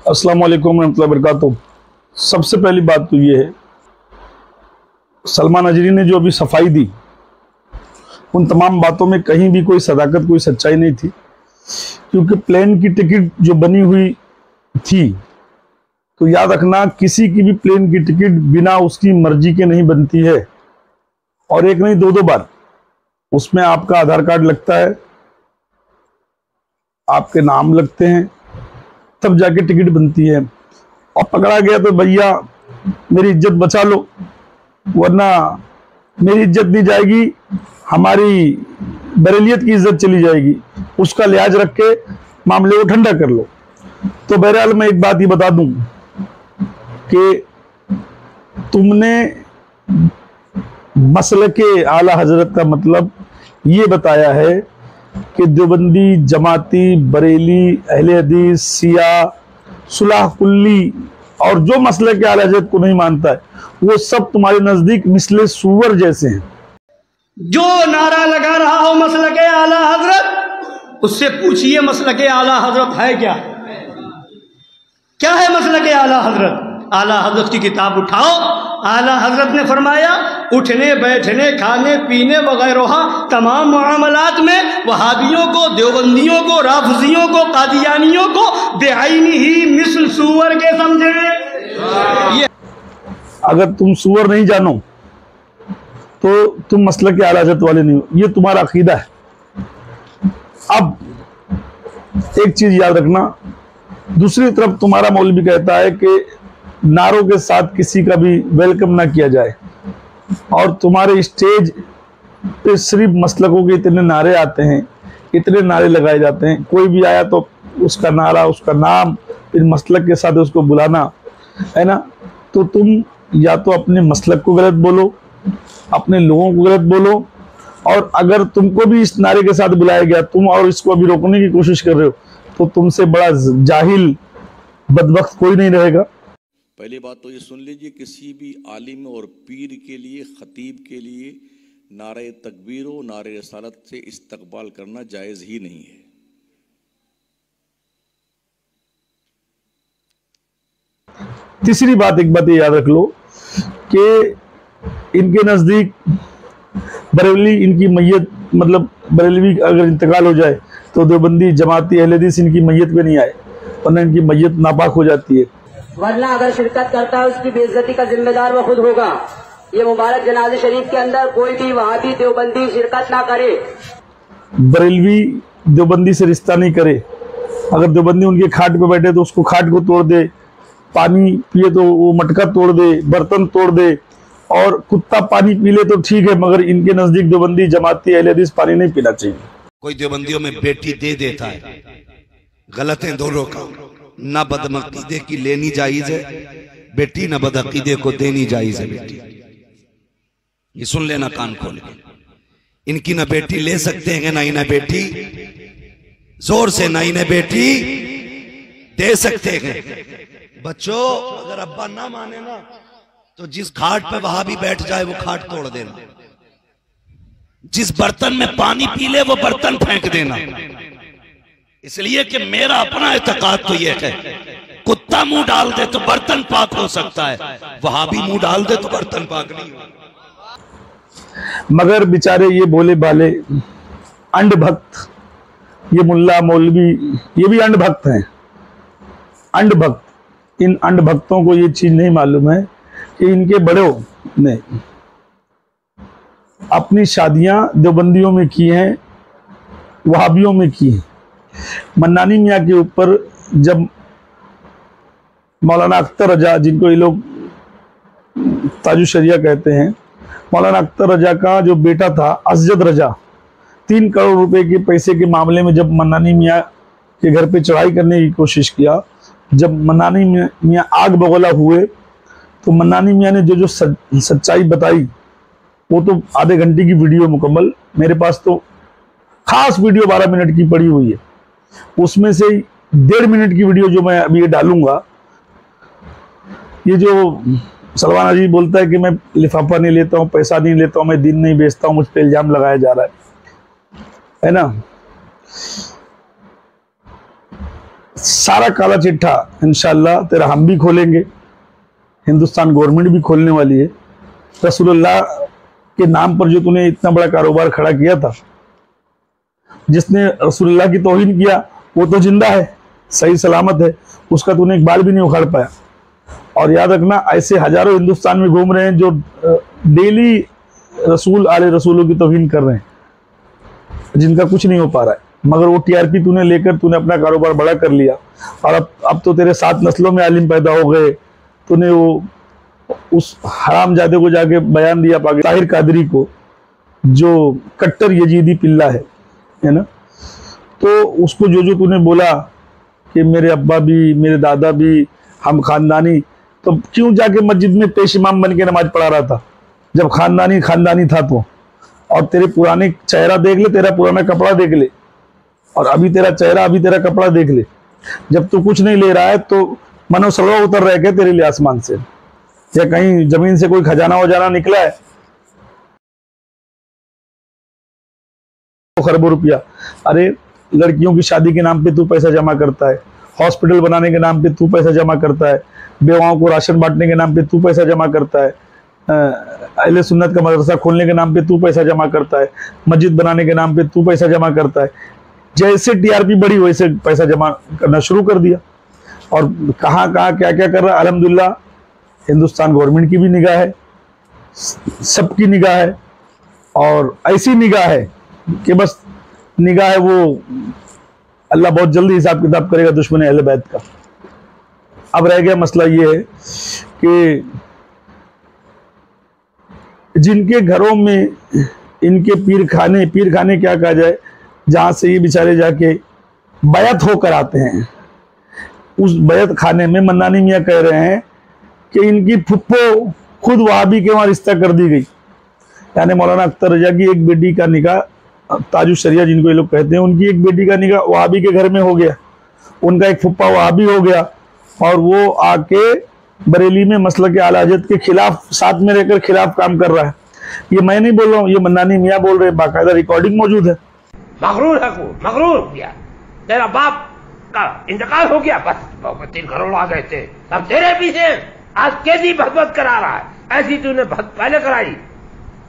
अस्सलाम वालेकुम रहमतुल्लाहि व बरकातुहू। सबसे पहली बात तो ये है, सलमान अजहरी ने जो अभी सफाई दी, उन तमाम बातों में कहीं भी कोई सदाकत, कोई सच्चाई नहीं थी। क्योंकि प्लेन की टिकट जो बनी हुई थी, तो याद रखना, किसी की भी प्लेन की टिकट बिना उसकी मर्जी के नहीं बनती है। और एक नहीं, दो बार उसमें आपका आधार कार्ड लगता है, आपके नाम लगते हैं, तब जाके टिकट बनती है। और पकड़ा गया तो भैया मेरी इज्जत बचा लो, वरना मेरी इज्जत नहीं जाएगी, हमारी बरेलियत की इज्जत चली जाएगी। उसका लिहाज रख के मामले को ठंडा कर लो। तो बहरहाल मैं एक बात ही बता दूं कि तुमने मसलके आला हजरत का मतलब ये बताया है कि देवबंदी, जमाती, बरेली, अहले हदीस, शिया, सुलह कुल्ली और जो मसलके आला हजरत को नहीं मानता है, वो सब तुम्हारे नजदीक मिसले सूअर जैसे हैं। जो नारा लगा रहा हो मसलके आला हजरत, उससे पूछिए मसलके आला हजरत है क्या? क्या है मसलके आला हजरत? आला हजरत की किताब उठाओ। आला हजरत ने फरमाया, उठने बैठने, खाने पीने वगैरह तमाम मामलात में वहाबियों को, देवबंदियों को, राफिजियों को, कादियानियों को बेआईनी ही मिसल सूअर के समझे। ये अगर तुम सूअर नहीं जानो तो तुम मसलके आला हजरत वाले नहीं हो, ये तुम्हारा अकीदा है। अब एक चीज याद रखना, दूसरी तरफ तुम्हारा मौलवी कहता है कि नारों के साथ किसी का भी वेलकम ना किया जाए, और तुम्हारे स्टेज पे सिर्फ मसलकों के इतने नारे आते हैं, इतने नारे लगाए जाते हैं, कोई भी आया तो उसका नारा, उसका नाम, फिर मसलक के साथ उसको बुलाना, है ना। तो तुम या तो अपने मसलक को गलत बोलो, अपने लोगों को गलत बोलो, और अगर तुमको भी इस नारे के साथ बुलाया गया, तुम और इसको अभी रोकने की कोशिश कर रहे हो, तो तुमसे बड़ा जाहिल बदबख्त कोई नहीं रहेगा। पहली बात तो ये सुन लीजिए, किसी भी आलिम और पीर के लिए, खतीब के लिए नारे तकबीर व नारे रसालत से इस्तकबाल करना जायज़ ही नहीं है। तीसरी बात, एक बात ये याद रख लो कि इनके नजदीक बरेली, इनकी मैयत, मतलब बरेलवी अगर इंतकाल हो जाए तो देवबंदी, जमाती, अहले हदीस इनकी मैयत पे नहीं आए, वरना इनकी मैयत नापाक हो जाती है। वरना अगर शिरकत करता है उसकी बेइज्जती का जिम्मेदार वो खुद होगा। ये मुबारक जनाजे शरीफ के अंदर कोई भी वहाबी देवबंदी शिरकत ना करे, बरेलवी देवबंदी से रिश्ता नहीं करे। अगर देवबंदी उनके खाट पे बैठे तो उसको खाट को तोड़ दे, पानी पिए तो वो मटका तोड़ दे, बर्तन तोड़ दे, और कुत्ता पानी पी ले तो ठीक है, मगर इनके नजदीक देवबंदी, जमाती, अहले हदीस पानी नहीं पीना चाहिए। कोई देवबंदियों में बेटी दे देता है, गलत है दोनों का। ना बदअकीदे की लेनी जायज है बेटी, ना बदअकीदे को देनी जायज है बेटी। ये सुन लेना कान खोल के। इनकी ना बेटी ले सकते हैं, ना इन्हें बेटी जोर से, ना इन्हें बेटी दे सकते हैं। बच्चों, अगर अब्बा ना माने ना, तो जिस घाट पे वहां भी बैठ जाए वो घाट तोड़ देना, जिस बर्तन में पानी पी ले वो बर्तन फेंक देना। इसलिए कि मेरा अपना एतकाद तो यह है, कुत्ता मुंह डाल दे तो बर्तन पाक हो सकता है, वहां भी मुंह डाल दे तो बर्तन पाक नहीं हो। मगर बेचारे ये भोले भाले अंध भक्त, ये मुल्ला मौलवी, ये भी अंध भक्त हैं। अंध भक्त, इन अंध भक्तों को ये चीज नहीं मालूम है कि इनके बड़ों ने अपनी शादियां देवबंदियों में की हैं, वहाबियों में की हैं। मन्नानी मियाँ के ऊपर जब मौलाना अख्तर रजा, जिनको ये लोग ताजु शरिया कहते हैं, मौलाना अख्तर रजा का जो बेटा था असजद रजा, 3 करोड़ रुपए के पैसे के मामले में जब मन्नानी मियाँ के घर पे चढ़ाई करने की कोशिश किया, जब मन्नानी मियाँ आग बगोला हुए, तो मन्नानी मियाँ ने जो सच्चाई बताई, वो तो आधे घंटे की वीडियो मुकम्मल, मेरे पास तो खास वीडियो 12 मिनट की पड़ी हुई है, उसमें से 1.5 मिनट की वीडियो जो मैं अभी ये डालूंगा। ये जो सलमान अजहरी बोलता है कि मैं लिफाफा नहीं लेता हूँ, पैसा नहीं लेता हूँ, मैं दीन नहीं बेचता हूँ, मुझ पर इल्जाम लगाया जा रहा है ना। सारा काला चिट्ठा इंशाअल्लाह तेरा हम भी खोलेंगे, हिंदुस्तान गवर्नमेंट भी खोलने वाली है। रसूलुल्लाह के नाम पर जो तूने इतना बड़ा कारोबार खड़ा किया था, जिसने रसूलुल्लाह की तौहीन किया वो तो जिंदा है, सही सलामत है, उसका तूने एक बाल भी नहीं उखाड़ पाया। और याद रखना, ऐसे हजारों हिंदुस्तान में घूम रहे हैं जो डेली रसूल आले रसूलों की तौहीन कर रहे हैं, जिनका कुछ नहीं हो पा रहा है। मगर वो टीआरपी तूने लेकर तूने अपना कारोबार बड़ा कर लिया। और अब तो तेरे 7 नस्लों में आलिम पैदा हो गए। तूने वो उस हरामजादे को जाके बयान दिया पाकिस्तान ताहिर कादरी को, जो कट्टर यजीदी पिल्ला है ना, तो उसको जो तूने बोला कि मेरे अब्बा भी मेरे दादा भी हम खानदानी, तो क्यों जाके मस्जिद में पेश इमाम बन के नमाज पढ़ा रहा था जब खानदानी था तो? और तेरे पुराने चेहरा देख ले, तेरा पुराना कपड़ा देख ले, और अभी तेरा चेहरा अभी तेरा कपड़ा देख ले। जब तू कुछ नहीं ले रहा है तो मनो सलवा उतर रहे क्या तेरे लिए आसमान से, या कहीं जमीन से कोई खजाना वजाना निकला है? खरबों रुपया, अरे लड़कियों की शादी के नाम पे तू पैसा जमा करता है, हॉस्पिटल बनाने के नाम पे तू पैसा जमा करता है, बेवाओं को राशन बांटने के नाम पे तू पैसा जमा करता है, अहले सुन्नत का मदरसा खोलने के नाम पे तू पैसा जमा करता है, मस्जिद बनाने के नाम पे तू पैसा जमा करता है। जैसे टीआरपी बढ़ी वैसे पैसा जमा करना शुरू कर दिया। और कहाँ कहाँ क्या क्या कर रहा है। अल्हम्दुलिल्लाह हिंदुस्तान गवर्नमेंट की भी निगाह है, सबकी निगाह है, और ऐसी निगाह है कि बस निगाह है वो अल्लाह बहुत जल्दी हिसाब किताब करेगा दुश्मन अहले बैत का। अब रह गया मसला ये है कि जिनके घरों में इनके पीर खाने क्या कहा जाए, जहां से ये बेचारे जाके बैत होकर आते हैं, उस बैत खाने में मन्नानी मियाँ कह रहे हैं कि इनकी फुप्पो खुद वहाबी के वहां रिश्ता कर दी गई। यानी मौलाना अख्तर रजा की एक बेटी का निकाह, ताजुशरिया जिनको ये लोग कहते हैं, उनकी एक बेटी का निकाह वहाबी के घर में हो गया, उनका एक फुप्पा वहाबी हो गया, और वो आके बरेली में मसलक आला हज़रत के खिलाफ साथ में रहकर खिलाफ काम कर रहा है। ये मैं नहीं बोल रहा हूँ, ये मन्नानी मियाँ बोल रहे हैं, बाकायदा रिकॉर्डिंग मौजूद है। मगरूर है, मगरूर हो गया, तेरा बाप का इंतकाल हो गया, बस 3 करोड़ आ गए थे, अब तेरे पीछे आज कैदी भगवत करा रहा है। ऐसी तूने पहले कराई,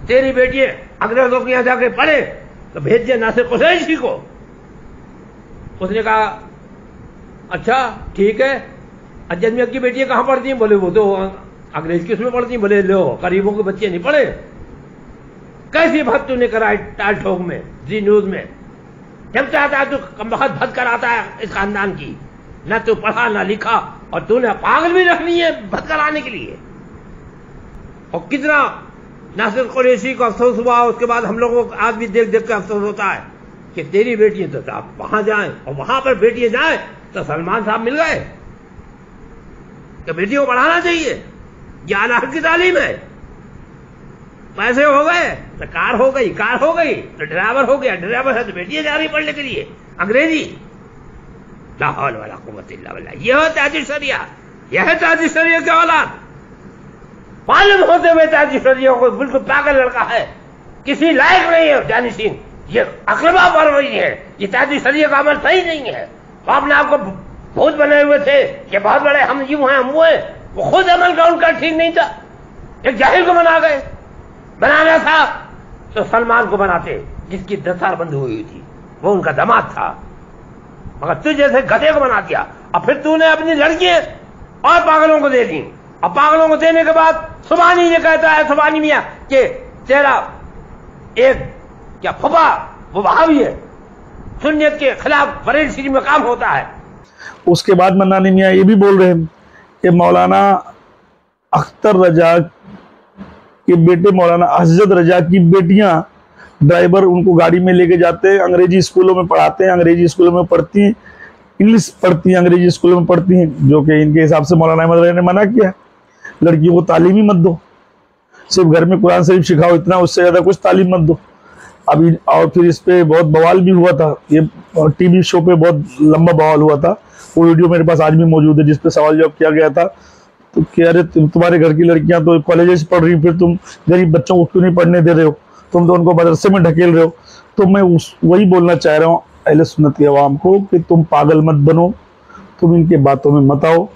तेरी बेटी अंग्रेजों के यहाँ जाके पढ़े तो भेज दिया नासिर कुरैशी को। उसने कहा अच्छा ठीक है, अज्जद मियां की बेटियां कहाँ पढ़ती हैं? बोले वो तो अंग्रेज की उसमें पढ़ती हैं। बोले लो, गरीबों के बच्चे नहीं पढ़े। कैसी भक्त तूने कराई टाल ठोक में, जी न्यूज में। जब चाहता है तू कमबख्त भक्त कराता है इस खानदान की, न तू पढ़ा न लिखा, और तूने पागल भी रखनी है भक्त कराने के लिए। और कितना नासिर कुरैशी को अफसोस हुआ, उसके बाद हम लोगों को आज भी देख देख कर अफसोस होता है कि तेरी बेटियां तो आप वहां जाएं, और वहां पर बेटियां जाएं तो सलमान साहब मिल गए कि बेटियों को पढ़ाना चाहिए, ये आला हक की तालीम है। पैसे हो गए तो कार हो गई तो ड्राइवर हो गया, ड्राइवर है तो बेटियां जा रही पढ़ने के लिए अंग्रेजी। ला हौल वला कुव्वत इल्ला बिल्लाह। यह है ताजुल शरिया, यह है ताजुल शरिया की औलाद। मालूम होते हुए ताजुल शरिया को बिल्कुल पागल लड़का है, किसी लायक नहीं है जानशीन, ये अकलबा पर रही है, ये ताजुल शरिया का अमल सही नहीं है। आपने आपको भूत बने हुए थे कि बहुत बड़े हम यूं हैं हम वो हैं, वो खुद अमल का उनका ठीक नहीं था, एक जाहिल को बना गए। बनाना था तो सलमान को बनाते जिसकी दस्तार बंद हुई थी, वो उनका दामाद था, मगर तू जैसे गधे को बना दिया। और फिर तूने अपनी लड़कियां और पागलों को दे दी, और पागलों को देने के बाद सुबानी ये कहता है, सुबानी मियां कि तेरा एक क्या फुफा वो वहाबी है, सुन्नियत के खिलाफ बरेली शरीफ में काम होता है। उसके बाद मन्नानी मियाँ ये भी बोल रहे हैं कि मौलाना अख्तर रजा के बेटे मौलाना असजद रजा की बेटियां ड्राइवर उनको गाड़ी में लेके जाते हैं, अंग्रेजी स्कूलों में पढ़ाते हैं, अंग्रेजी स्कूलों में पढ़ती हैं, इंग्लिश पढ़ती हैं, अंग्रेजी स्कूलों में पढ़ती हैं, जो कि इनके हिसाब से मौलाना अहमद रजा ने मना किया। लड़कियों को तालीम ही मत दो, सिर्फ घर में कुरान शरीफ सिखाओ, इतना, उससे ज्यादा कुछ तालीम मत दो। अभी और फिर इस पे बहुत बवाल भी हुआ था, ये टीवी शो पे बहुत लंबा बवाल हुआ था, वो वीडियो मेरे पास आज भी मौजूद है, जिसपे सवाल जवाब किया गया था। तो कह अरे तुम्हारे घर की लड़कियां तो कॉलेज पढ़ रही, फिर तुम गरीब बच्चों को क्यों नहीं पढ़ने दे रहे हो, तुम तो उनको मदरसे में ढकेल रहे हो। तो मैं वही बोलना चाह रहा हूँ अहले सुन्नत की आवाम को कि तुम पागल मत बनो, तुम इनके बातों में मत आओ।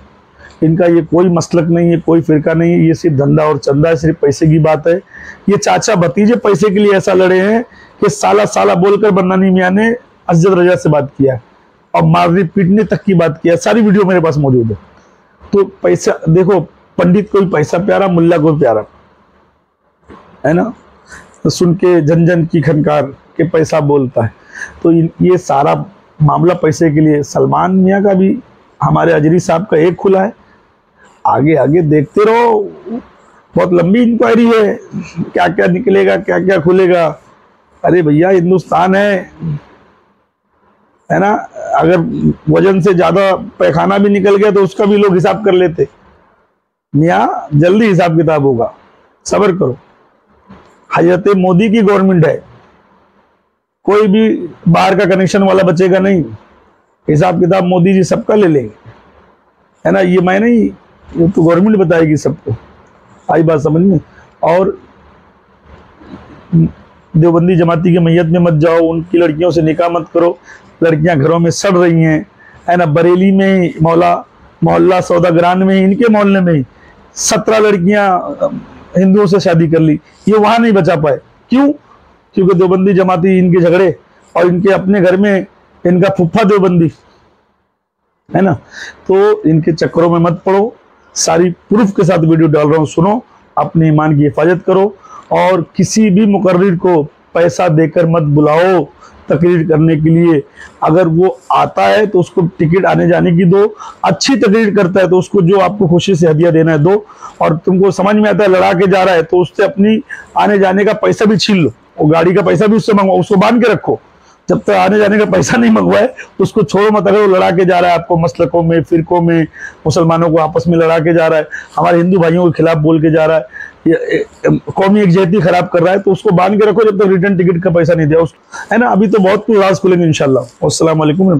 इनका ये कोई मसलक नहीं है, कोई फिरका नहीं है, ये सिर्फ धंधा और चंदा है, सिर्फ पैसे की बात है। ये चाचा भतीजे पैसे के लिए ऐसा लड़े हैं कि साला साला बोलकर बन्नानी मियां ने अजद रजा से बात किया और मारने पीटने तक की बात किया। सारी वीडियो मेरे पास मौजूद है। तो पैसा देखो, पंडित को भी पैसा प्यारा, मुल्ला को भी प्यारा है ना। तो सुन के जन जन की खनकार के पैसा बोलता है। तो ये सारा मामला पैसे के लिए। सलमान मियां का भी हमारे अजरी साहब का एक खुला है, आगे आगे देखते रहो, बहुत लंबी इंक्वायरी है, क्या क्या निकलेगा क्या क्या खुलेगा। अरे भैया हिंदुस्तान है ना। अगर वजन से ज्यादा पैखाना भी निकल गया तो उसका भी लोग हिसाब कर लेते। मियां जल्दी हिसाब किताब होगा, सब्र करो। हजरत मोदी की गवर्नमेंट है, कोई भी बाहर का कनेक्शन वाला बचेगा नहीं। हिसाब किताब मोदी जी सबका ले लेंगे, है ना। ये मैं नहीं, ये तो गवर्नमेंट बताएगी सबको। आई बात समझ में। और देवबंदी जमाती के मैयत में मत जाओ, उनकी लड़कियों से निकाह मत करो। लड़कियां घरों में सड़ रही हैं, है ना। बरेली में मोहल्ला सौदागरान में, इनके मोहल्ले में 17 लड़कियां हिंदुओं से शादी कर ली। ये वहां नहीं बचा पाए, क्यों? क्योंकि देवबंदी जमाती इनके झगड़े, और इनके अपने घर में इनका फुफ्फा देवबंदी, है ना। तो इनके चक्करों में मत पड़ो। सारी प्रूफ के साथ वीडियो डाल रहा हूं, सुनो, अपने ईमान की हिफाजत करो। और किसी भी मुकर्रिर को पैसा देकर मत बुलाओ तकरीर करने के लिए। अगर वो आता है तो उसको टिकट आने जाने की दो, अच्छी तकरीर करता है तो उसको जो आपको खुशी से हदिया देना है दो। और तुमको समझ में आता है लड़ा के जा रहा है तो उससे अपनी आने जाने का पैसा भी छीन लो, वो गाड़ी का पैसा भी उससे मंगवाओ, उसको बांध के रखो। जब तक आने जाने का पैसा नहीं मंगवाए तो उसको छोड़ो मत। अगर वो लड़ा के जा रहा है आपको मसलकों में, फिरकों में, मुसलमानों को आपस में लड़ा के जा रहा है, हमारे हिंदू भाइयों के खिलाफ बोल के जा रहा है, कौमी एकजहती खराब कर रहा है, तो उसको बांध के रखो जब तक रिटर्न टिकट का पैसा नहीं दिया उसको, है ना। अभी तो बहुत कुछ राज खुलेंगे इंशाल्लाह। अस्सलाम वालेकुम।